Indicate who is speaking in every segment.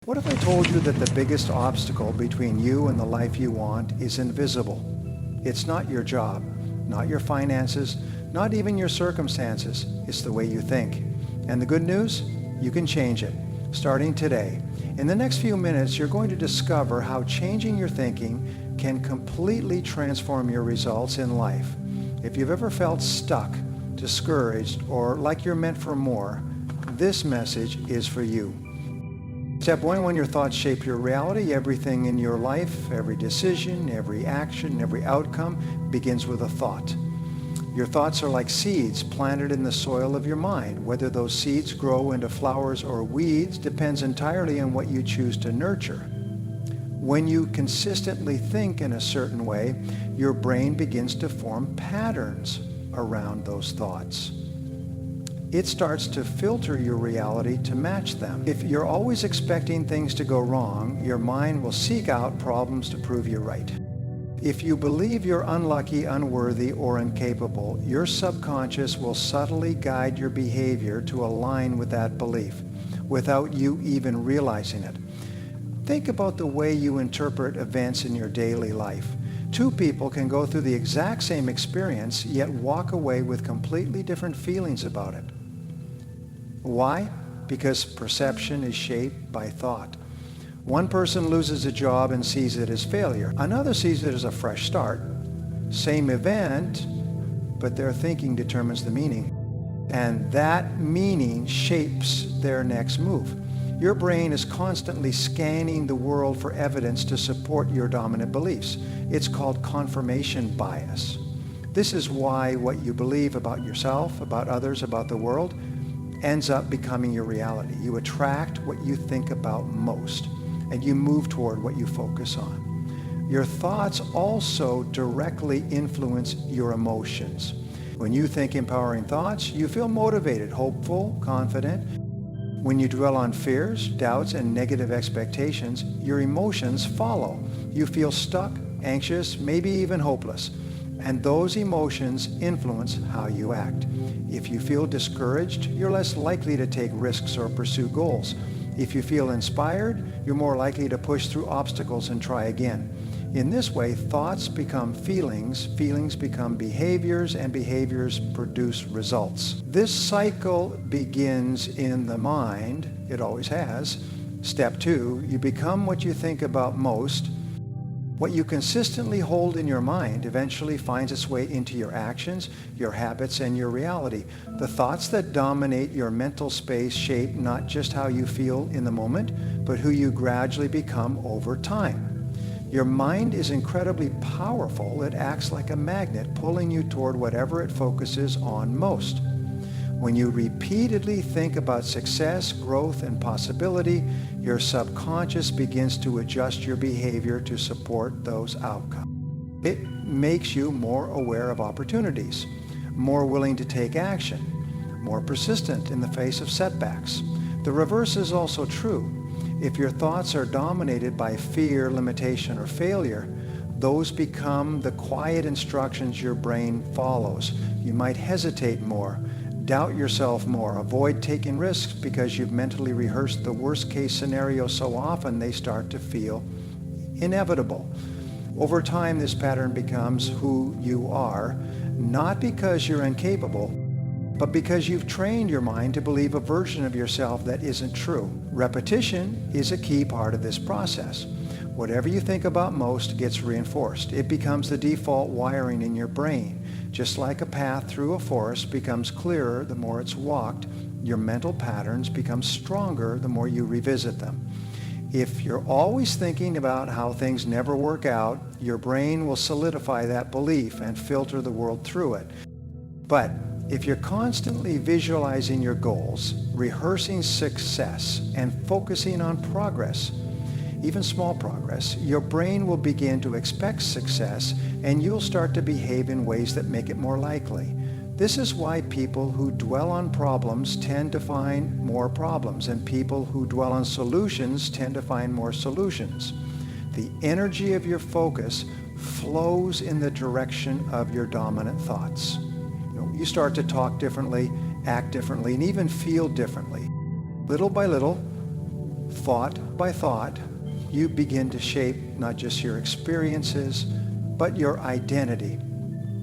Speaker 1: What if I told you that the biggest obstacle between you and the life you want is invisible? It's not your job, not your finances, not even your circumstances. It's the way you think. And the good news? You can change it, starting today. In the next few minutes, you're going to discover how changing your thinking can completely transform your results in life. If you've ever felt stuck, discouraged, or like you're meant for more, this message is for you. Step 1, when your thoughts shape your reality, everything in your life, every decision, every action, every outcome begins with a thought. Your thoughts are like seeds planted in the soil of your mind. Whether those seeds grow into flowers or weeds depends entirely on what you choose to nurture. When you consistently think in a certain way, your brain begins to form patterns around those thoughts. It starts to filter your reality to match them. If you're always expecting things to go wrong, your mind will seek out problems to prove you're right. If you believe you're unlucky, unworthy, or incapable, your subconscious will subtly guide your behavior to align with that belief without you even realizing it. Think about the way you interpret events in your daily life. Two people can go through the exact same experience, yet walk away with completely different feelings about it. Why? Because perception is shaped by thought. One person loses a job and sees it as failure. Another sees it as a fresh start. Same event, but their thinking determines the meaning. And that meaning shapes their next move. Your brain is constantly scanning the world for evidence to support your dominant beliefs. It's called confirmation bias. This is why what you believe about yourself, about others, about the world, ends up becoming your reality. You attract what you think about most, and you move toward what you focus on. Your thoughts also directly influence your emotions. When you think empowering thoughts, you feel motivated, hopeful, confident. When you dwell on fears, doubts, and negative expectations, your emotions follow. You feel stuck, anxious, maybe even hopeless. And those emotions influence how you act. If you feel discouraged, you're less likely to take risks or pursue goals. If you feel inspired, you're more likely to push through obstacles and try again. In this way, thoughts become feelings, feelings become behaviors, and behaviors produce results. This cycle begins in the mind. It always has. Step 2, you become what you think about most. What you consistently hold in your mind eventually finds its way into your actions, your habits, and your reality. The thoughts that dominate your mental space shape not just how you feel in the moment, but who you gradually become over time. Your mind is incredibly powerful. It acts like a magnet, pulling you toward whatever it focuses on most. When you repeatedly think about success, growth, and possibility, your subconscious begins to adjust your behavior to support those outcomes. It makes you more aware of opportunities, more willing to take action, more persistent in the face of setbacks. The reverse is also true. If your thoughts are dominated by fear, limitation, or failure, those become the quiet instructions your brain follows. You might hesitate more, doubt yourself more, avoid taking risks because you've mentally rehearsed the worst case scenario so often they start to feel inevitable. Over time, this pattern becomes who you are, not because you're incapable, but because you've trained your mind to believe a version of yourself that isn't true. Repetition is a key part of this process. Whatever you think about most gets reinforced. It becomes the default wiring in your brain. Just like a path through a forest becomes clearer the more it's walked, your mental patterns become stronger the more you revisit them. If you're always thinking about how things never work out, your brain will solidify that belief and filter the world through it. But if you're constantly visualizing your goals, rehearsing success, and focusing on progress, even small progress, your brain will begin to expect success, and you'll start to behave in ways that make it more likely. This is why people who dwell on problems tend to find more problems, and people who dwell on solutions tend to find more solutions. The energy of your focus flows in the direction of your dominant thoughts. You start to talk differently, act differently, and even feel differently. Little by little, Thought by thought, you begin to shape not just your experiences, but your identity.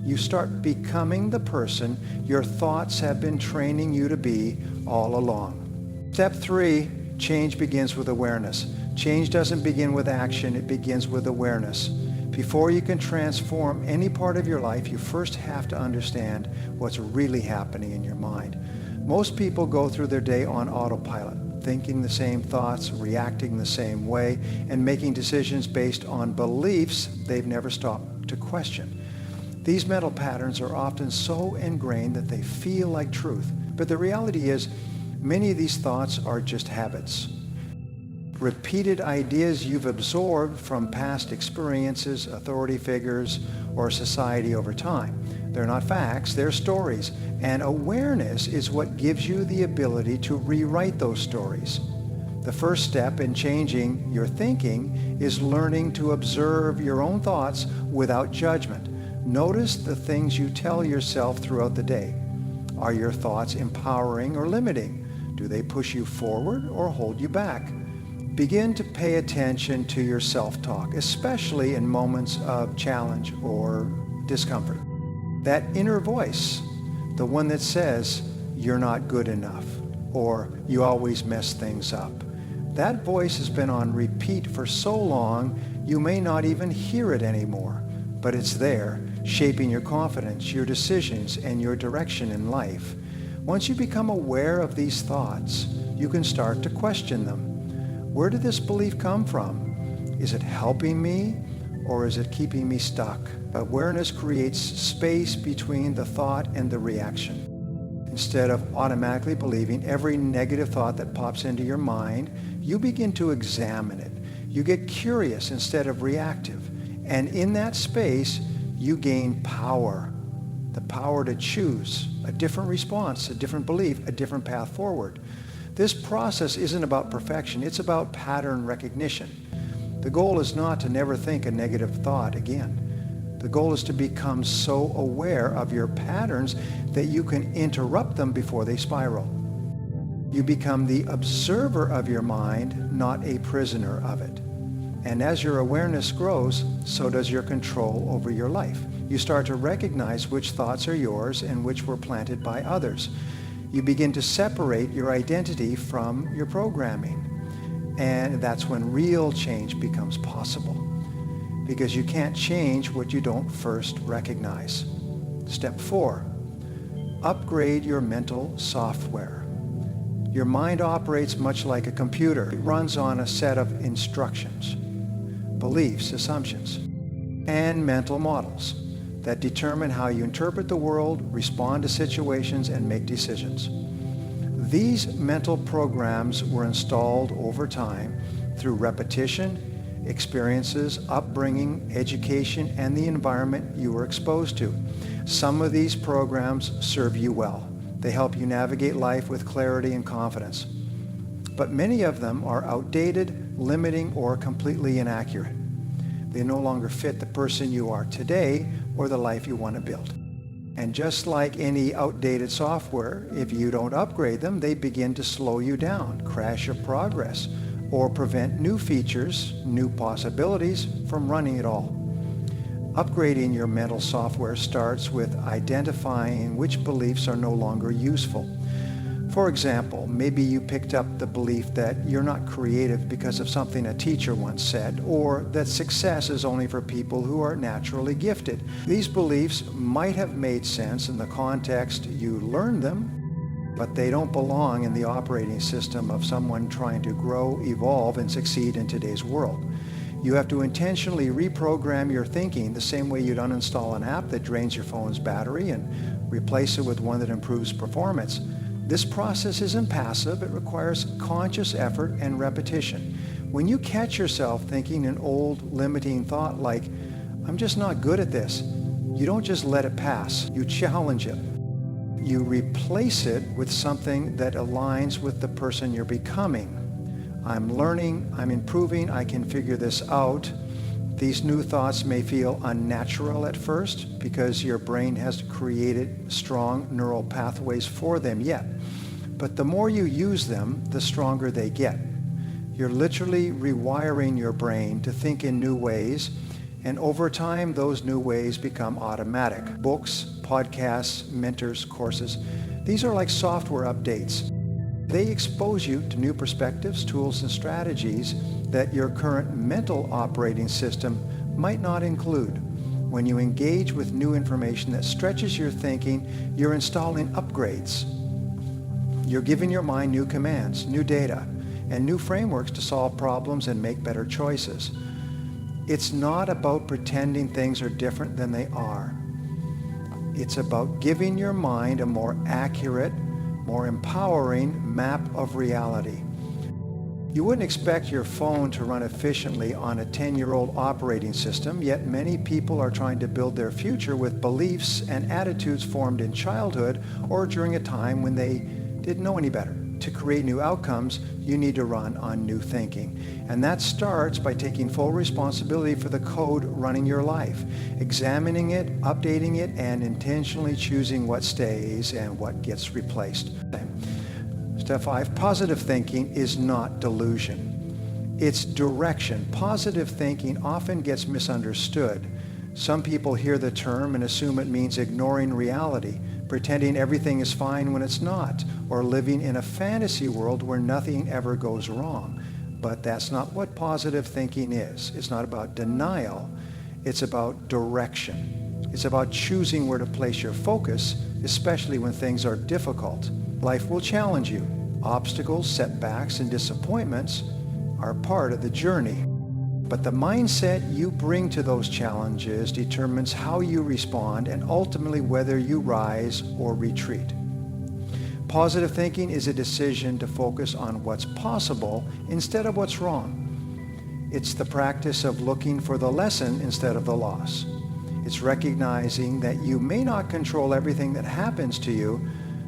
Speaker 1: You start becoming the person your thoughts have been training you to be all along. Step 3, change begins with awareness. Change doesn't begin with action, it begins with awareness. Before you can transform any part of your life, you first have to understand what's really happening in your mind. Most people go through their day on autopilot, thinking the same thoughts, reacting the same way, and making decisions based on beliefs they've never stopped to question. These mental patterns are often so ingrained that they feel like truth. But the reality is, many of these thoughts are just habits. Repeated ideas you've absorbed from past experiences, authority figures, or society over time. They're not facts, they're stories. And awareness is what gives you the ability to rewrite those stories. The first step in changing your thinking is learning to observe your own thoughts without judgment. Notice the things you tell yourself throughout the day. Are your thoughts empowering or limiting? Do they push you forward or hold you back? Begin to pay attention to your self-talk, especially in moments of challenge or discomfort. That inner voice, the one that says, you're not good enough, or you always mess things up. That voice has been on repeat for so long, you may not even hear it anymore, but it's there, shaping your confidence, your decisions, and your direction in life. Once you become aware of these thoughts, you can start to question them. Where did this belief come from? Is it helping me, or is it keeping me stuck? Awareness creates space between the thought and the reaction. Instead of automatically believing every negative thought that pops into your mind, you begin to examine it. You get curious instead of reactive. And in that space, you gain power. The power to choose a different response, a different belief, a different path forward. This process isn't about perfection, it's about pattern recognition. The goal is not to never think a negative thought again. The goal is to become so aware of your patterns that you can interrupt them before they spiral. You become the observer of your mind, not a prisoner of it. And as your awareness grows, so does your control over your life. You start to recognize which thoughts are yours and which were planted by others. You begin to separate your identity from your programming. And that's when real change becomes possible. Because you can't change what you don't first recognize. Step 4, upgrade your mental software. Your mind operates much like a computer. It runs on a set of instructions, beliefs, assumptions, and mental models that determine how you interpret the world, respond to situations, and make decisions. These mental programs were installed over time through repetition, experiences, upbringing, education, and the environment you were exposed to. Some of these programs serve you well. They help you navigate life with clarity and confidence. But many of them are outdated, limiting, or completely inaccurate. They no longer fit the person you are today or the life you want to build. And just like any outdated software, if you don't upgrade them, they begin to slow you down, crash your progress, or prevent new features, new possibilities from running at all. Upgrading your mental software starts with identifying which beliefs are no longer useful. For example, maybe you picked up the belief that you're not creative because of something a teacher once said, or that success is only for people who are naturally gifted. These beliefs might have made sense in the context you learned them, but they don't belong in the operating system of someone trying to grow, evolve, and succeed in today's world. You have to intentionally reprogram your thinking the same way you'd uninstall an app that drains your phone's battery and replace it with one that improves performance. This process isn't passive. It requires conscious effort and repetition. When you catch yourself thinking an old limiting thought like, I'm just not good at this, you don't just let it pass. You challenge it. You replace it with something that aligns with the person you're becoming. I'm learning, I'm improving, I can figure this out. These new thoughts may feel unnatural at first because your brain has created strong neural pathways for them yet. But the more you use them, the stronger they get. You're literally rewiring your brain to think in new ways, and over time, those new ways become automatic. Books, podcasts, mentors, courses, these are like software updates. They expose you to new perspectives, tools, and strategies that your current mental operating system might not include. When you engage with new information that stretches your thinking, you're installing upgrades. You're giving your mind new commands, new data, and new frameworks to solve problems and make better choices. It's not about pretending things are different than they are. It's about giving your mind a more accurate, more empowering map of reality. You wouldn't expect your phone to run efficiently on a 10-year-old operating system, yet many people are trying to build their future with beliefs and attitudes formed in childhood or during a time when they didn't know any better. To create new outcomes, you need to run on new thinking. And that starts by taking full responsibility for the code running your life, examining it, updating it, and intentionally choosing what stays and what gets replaced. Step 5, positive thinking is not delusion. It's direction. Positive thinking often gets misunderstood. Some people hear the term and assume it means ignoring reality, pretending everything is fine when it's not, or living in a fantasy world where nothing ever goes wrong. But that's not what positive thinking is. It's not about denial. It's about direction. It's about choosing where to place your focus, especially when things are difficult. Life will challenge you. Obstacles, setbacks, and disappointments are part of the journey. But the mindset you bring to those challenges determines how you respond and ultimately whether you rise or retreat. Positive thinking is a decision to focus on what's possible instead of what's wrong. It's the practice of looking for the lesson instead of the loss. It's recognizing that you may not control everything that happens to you,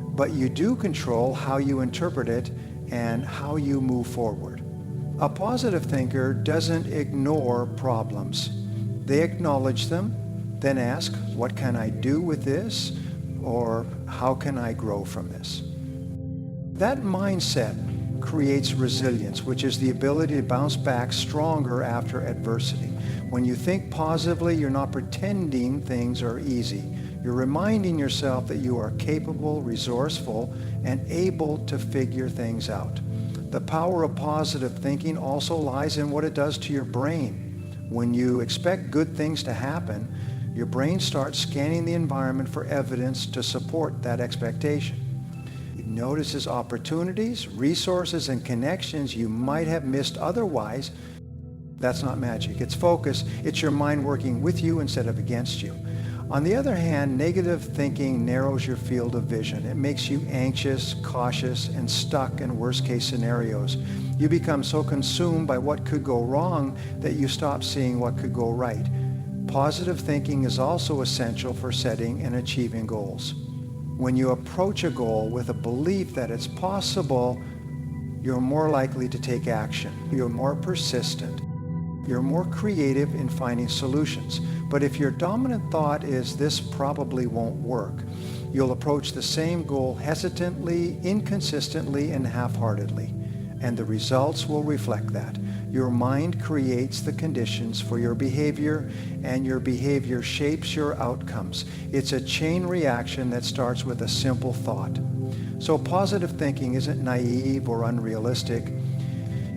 Speaker 1: but you do control how you interpret it and how you move forward. A positive thinker doesn't ignore problems. They acknowledge them, then ask, what can I do with this? Or how can I grow from this? That mindset creates resilience, which is the ability to bounce back stronger after adversity. When you think positively, you're not pretending things are easy. You're reminding yourself that you are capable, resourceful, and able to figure things out. The power of positive thinking also lies in what it does to your brain. When you expect good things to happen, your brain starts scanning the environment for evidence to support that expectation. It notices opportunities, resources, and connections you might have missed otherwise. That's not magic. It's focus. It's your mind working with you instead of against you. On the other hand, negative thinking narrows your field of vision. It makes you anxious, cautious, and stuck in worst-case scenarios. You become so consumed by what could go wrong that you stop seeing what could go right. Positive thinking is also essential for setting and achieving goals. When you approach a goal with a belief that it's possible, you're more likely to take action. You're more persistent. You're more creative in finding solutions. But if your dominant thought is this probably won't work, you'll approach the same goal hesitantly, inconsistently, and half-heartedly. And the results will reflect that. Your mind creates the conditions for your behavior, and your behavior shapes your outcomes. It's a chain reaction that starts with a simple thought. So positive thinking isn't naive or unrealistic.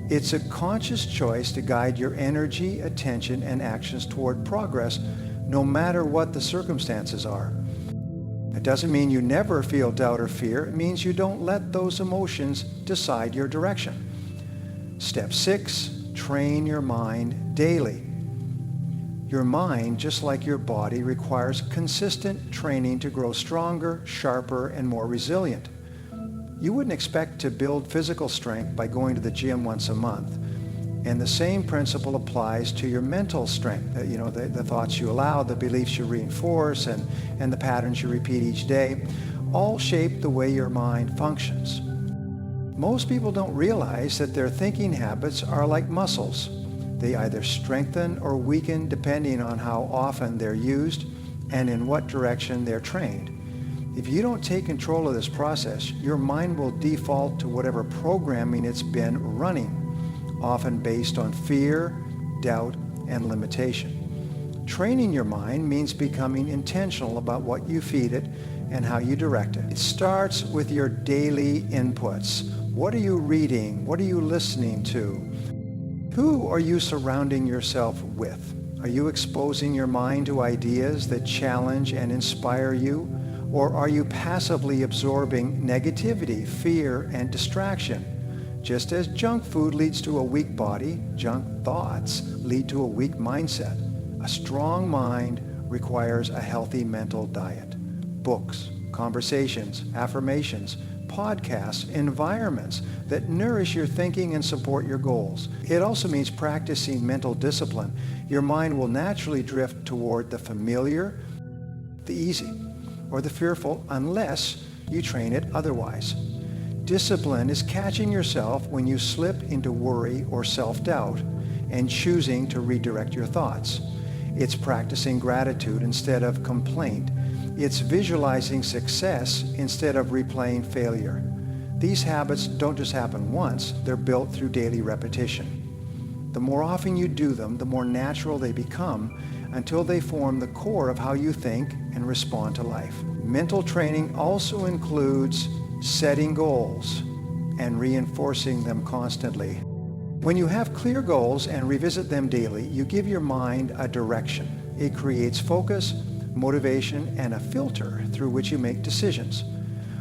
Speaker 1: It's a conscious choice to guide your energy, attention, and actions toward progress, no matter what the circumstances are. It doesn't mean you never feel doubt or fear. It means you don't let those emotions decide your direction. Step 6, train your mind daily. Your mind, just like your body, requires consistent training to grow stronger, sharper, and more resilient. You wouldn't expect to build physical strength by going to the gym once a month. And the same principle applies to your mental strength. The thoughts you allow, the beliefs you reinforce, and the patterns you repeat each day, all shape the way your mind functions. Most people don't realize that their thinking habits are like muscles. They either strengthen or weaken depending on how often they're used and in what direction they're trained. If you don't take control of this process, your mind will default to whatever programming it's been running. often based on fear, doubt, and limitation. Training your mind means becoming intentional about what you feed it and how you direct it. It starts with your daily inputs. What are you reading? What are you listening to? Who are you surrounding yourself with? Are you exposing your mind to ideas that challenge and inspire you? Or are you passively absorbing negativity, fear, and distraction? Just as junk food leads to a weak body, junk thoughts lead to a weak mindset. A strong mind requires a healthy mental diet. Books, conversations, affirmations, podcasts, environments that nourish your thinking and support your goals. It also means practicing mental discipline. Your mind will naturally drift toward the familiar, the easy, or the fearful unless you train it otherwise. Discipline is catching yourself when you slip into worry or self-doubt and choosing to redirect your thoughts. It's practicing gratitude instead of complaint. It's visualizing success instead of replaying failure. These habits don't just happen once, they're built through daily repetition. The more often you do them, the more natural they become until they form the core of how you think and respond to life. Mental training also includes setting goals and reinforcing them constantly. When you have clear goals and revisit them daily, you give your mind a direction. It creates focus, motivation, and a filter through which you make decisions.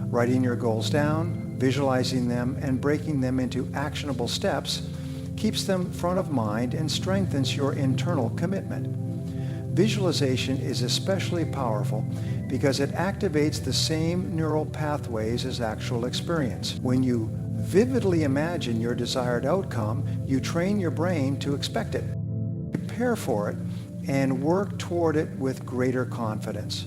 Speaker 1: Writing your goals down, visualizing them, and breaking them into actionable steps keeps them front of mind and strengthens your internal commitment. Visualization is especially powerful because it activates the same neural pathways as actual experience. When you vividly imagine your desired outcome, you train your brain to expect it, prepare for it, and work toward it with greater confidence.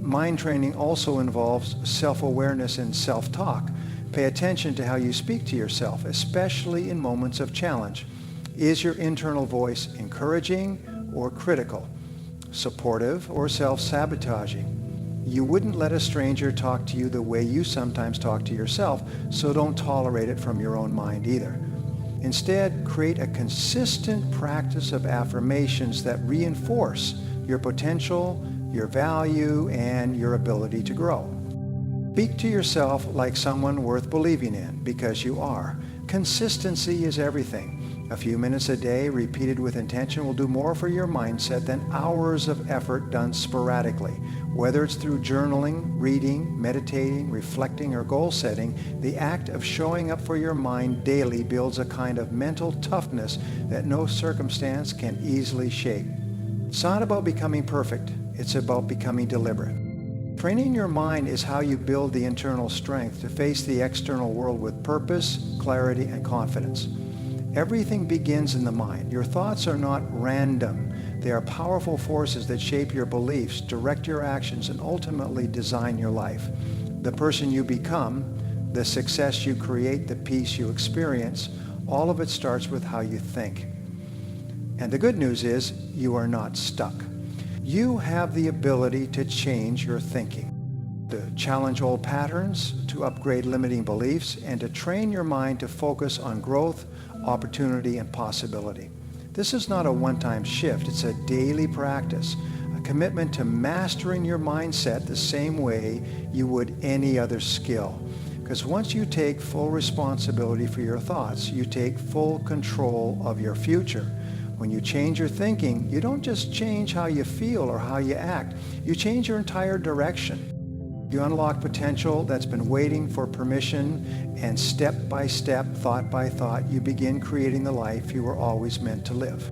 Speaker 1: Mind training also involves self-awareness and self-talk. Pay attention to how you speak to yourself, especially in moments of challenge. Is your internal voice encouraging or critical, supportive or self-sabotaging? You wouldn't let a stranger talk to you the way you sometimes talk to yourself, so don't tolerate it from your own mind either. Instead, create a consistent practice of affirmations that reinforce your potential, your value, and your ability to grow. Speak to yourself like someone worth believing in, because you are. Consistency is everything. A few minutes a day repeated with intention will do more for your mindset than hours of effort done sporadically. Whether it's through journaling, reading, meditating, reflecting, or goal setting, the act of showing up for your mind daily builds a kind of mental toughness that no circumstance can easily shake. It's not about becoming perfect. It's about becoming deliberate. Training your mind is how you build the internal strength to face the external world with purpose, clarity, and confidence. Everything begins in the mind. Your thoughts are not random. They are powerful forces that shape your beliefs, direct your actions, and ultimately design your life. The person you become, the success you create, the peace you experience, all of it starts with how you think. And the good news is you are not stuck. You have the ability to change your thinking, to challenge old patterns, to upgrade limiting beliefs, and to train your mind to focus on growth, opportunity, and possibility. This is not a one-time shift. It's a daily practice, a commitment to mastering your mindset the same way you would any other skill. Because once you take full responsibility for your thoughts, you take full control of your future. When you change your thinking, you don't just change how you feel or how you act. You change your entire direction. You unlock potential that's been waiting for permission, and step by step, thought by thought, you begin creating the life you were always meant to live.